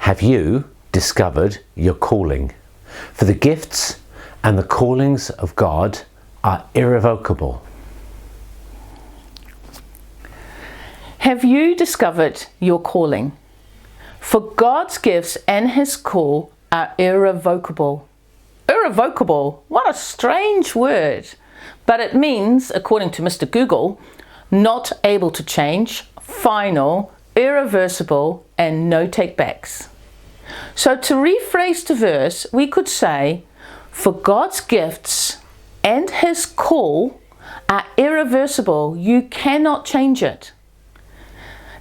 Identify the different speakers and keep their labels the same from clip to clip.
Speaker 1: Have you discovered your calling? For the gifts and the callings of God are irrevocable.
Speaker 2: Have you discovered your calling? For God's gifts and His call are irrevocable. Irrevocable, what a strange word. But it means, according to Mr. Google, not able to change, final, irreversible, and no take-backs. So to rephrase the verse, we could say, for God's gifts and His call are irreversible. You cannot change it.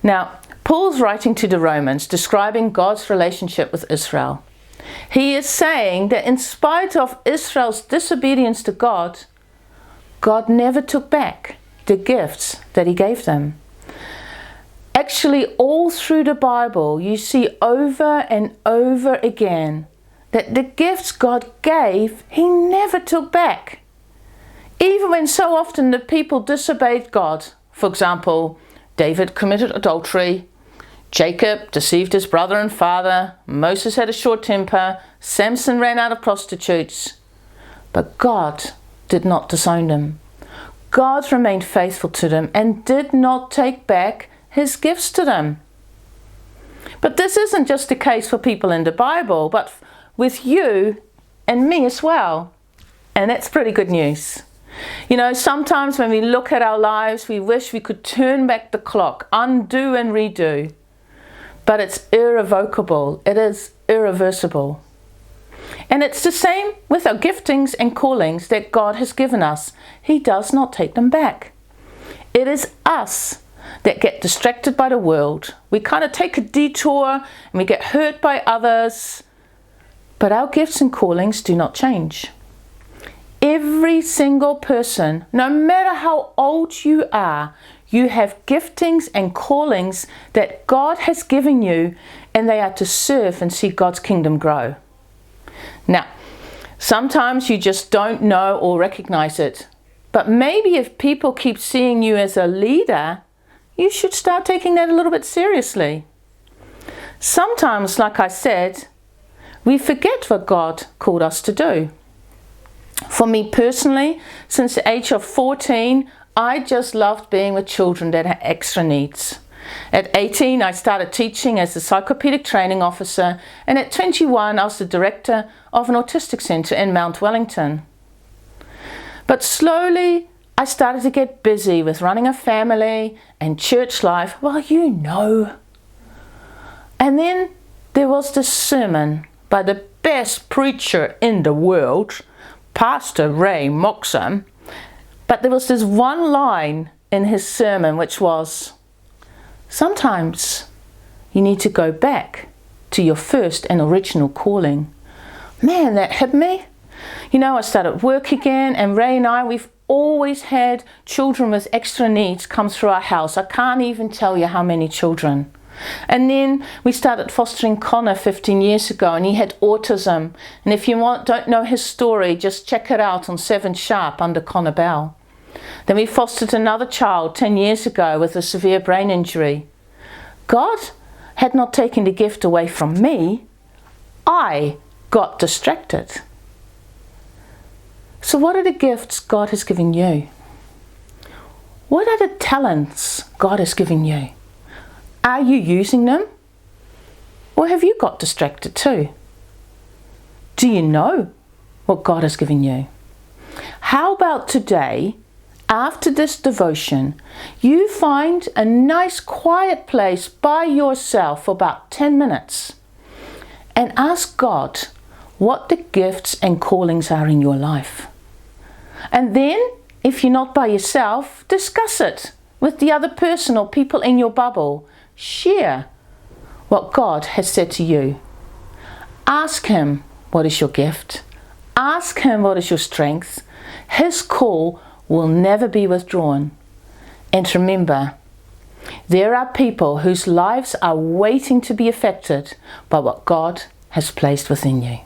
Speaker 2: Now, Paul's writing to the Romans, describing God's relationship with Israel. He is saying that in spite of Israel's disobedience to God, God never took back the gifts that He gave them. Actually, all through the Bible, you see over and over again that the gifts God gave, He never took back. Even when so often the people disobeyed God. For example, David committed adultery, Jacob deceived his brother and father, Moses had a short temper, Samson ran out of prostitutes. But God did not disown them. God remained faithful to them and did not take back His gifts to them. But this isn't just the case for people in the Bible, but with you and me as well. And that's pretty good news. You know, sometimes when we look at our lives, we wish we could turn back the clock, undo and redo. But it's irrevocable. It is irreversible. And it's the same with our giftings and callings that God has given us. He does not take them back. It is us that get distracted by the world. We kind of take a detour and we get hurt by others. But our gifts and callings do not change. Every single person, no matter how old you are, you have giftings and callings that God has given you, and they are to serve and see God's kingdom grow. Now, sometimes you just don't know or recognize it. But maybe if people keep seeing you as a leader, you should start taking that a little bit seriously. Sometimes, like I said, we forget what God called us to do. For me personally, since the age of 14, I just loved being with children that had extra needs. At 18, I started teaching as a psychopedic training officer, and at 21, I was the director of an autistic centre in Mount Wellington. But slowly, I started to get busy with running a family and church life, well, you know. And then there was this sermon by the best preacher in the world, Pastor Ray Moxham, but there was this one line in his sermon which was, sometimes you need to go back to your first and original calling. Man, that hit me. You know, I started work again, and Ray and I, we've always had children with extra needs come through our house. I can't even tell you how many children. And then we started fostering Connor 15 years ago, and he had autism. And if you don't know his story, just check it out on 7 Sharp under Connor Bell. Then we fostered another child 10 years ago with a severe brain injury. God had not taken the gift away from me. I got distracted. So what are the gifts God has given you? What are the talents God has given you? Are you using them? Or have you got distracted too? Do you know what God has given you? How about today, after this devotion, you find a nice quiet place by yourself for about 10 minutes and ask God what the gifts and callings are in your life. And then, if you're not by yourself, discuss it with the other person or people in your bubble. Share what God has said to you. Ask Him, what is your gift? Ask Him, what is your strength? His call will never be withdrawn. And remember, there are people whose lives are waiting to be affected by what God has placed within you.